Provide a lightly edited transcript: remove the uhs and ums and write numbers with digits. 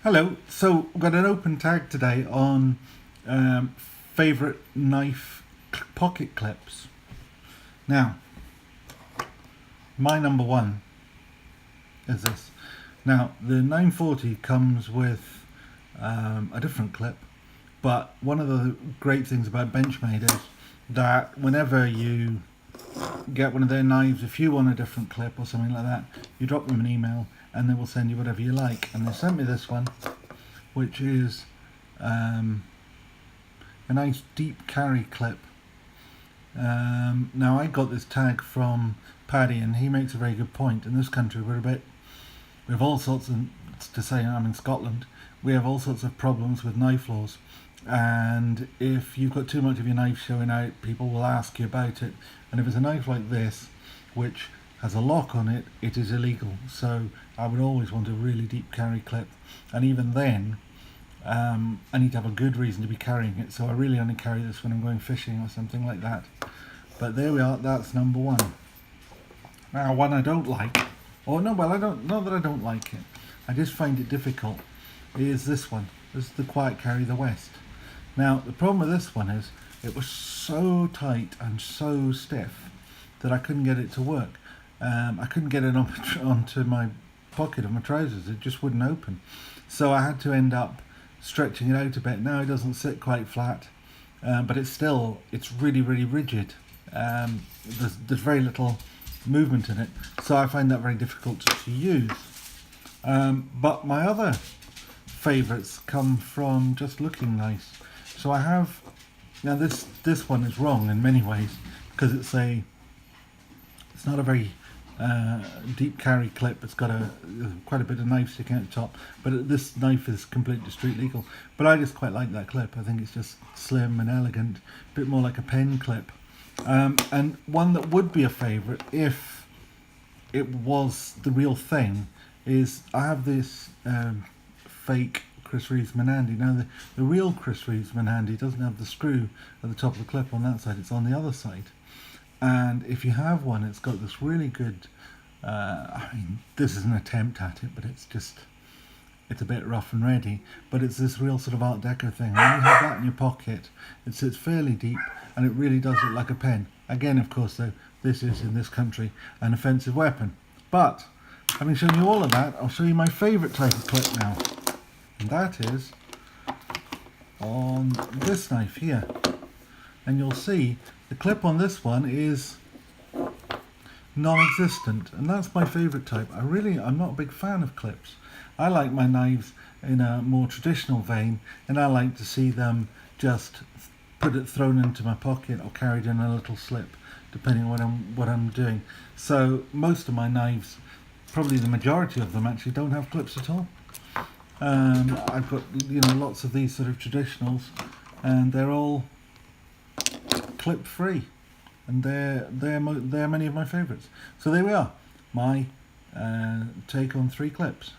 Hello, so we've got an open tag today on favourite knife pocket clips. Now, my number one is this. Now, the 940 comes with a different clip, but one of the great things about Benchmade is that whenever you get one of their knives, if you want a different clip or something like that, you drop them an email and they will send you whatever you like. And they sent me this one, which is a nice deep carry clip. Now, I got this tag from Paddy, and he makes a very good point. In this country, we have all sorts of, to say I'm in Scotland, we have all sorts of problems with knife laws. And if you've got too much of your knife showing out, people will ask you about it. And if it's a knife like this, which has a lock on it, it is illegal. So I would always want a really deep carry clip. And even then, I need to have a good reason to be carrying it. So I really only carry this when I'm going fishing or something like that. But there we are, that's number one. Now, one I don't like, or no, well, not that I don't like it, I just find it difficult, is this one. This is the Quiet Carry the West. Now, the problem with this one is it was so tight and so stiff that I couldn't get it to work. I couldn't get it onto my pocket of my trousers. It just wouldn't open. So I had to end up stretching it out a bit. Now it doesn't sit quite flat, but it's really, really rigid. There's very little movement in it. So I find that very difficult to use. But my other favourites come from just looking nice. So I have, now this one is wrong in many ways because it's not a very deep carry clip. It's got quite a bit of knife sticking out the top, but this knife is completely street legal. But I just quite like that clip. I think it's just slim and elegant, a bit more like a pen clip. And one that would be a favourite if it was the real thing is I have this fake Chris Reeves Menandy. Now the real Chris Reeves Menandy doesn't have the screw at the top of the clip on that side, it's on the other side. And if you have one, it's got this really good, I mean, this is an attempt at it, but it's a bit rough and ready, but it's this real sort of Art Deco thing. When you have that in your pocket, it sits fairly deep, and it really does look like a pen. Again, of course, though, this is, in this country, an offensive weapon. But, having shown you all of that, I'll show you my favourite type of clip now. And that is on this knife here. And you'll see the clip on this one is non-existent, and that's my favourite type. I'm not a big fan of clips. I like my knives in a more traditional vein, and I like to see them just thrown into my pocket or carried in a little slip, depending on what I'm doing. So most of my knives, probably the majority of them, actually don't have clips at all. I've got lots of these sort of traditionals, and they're all clip free, and they're many of my favourites. So there we are, my take on 3 clips.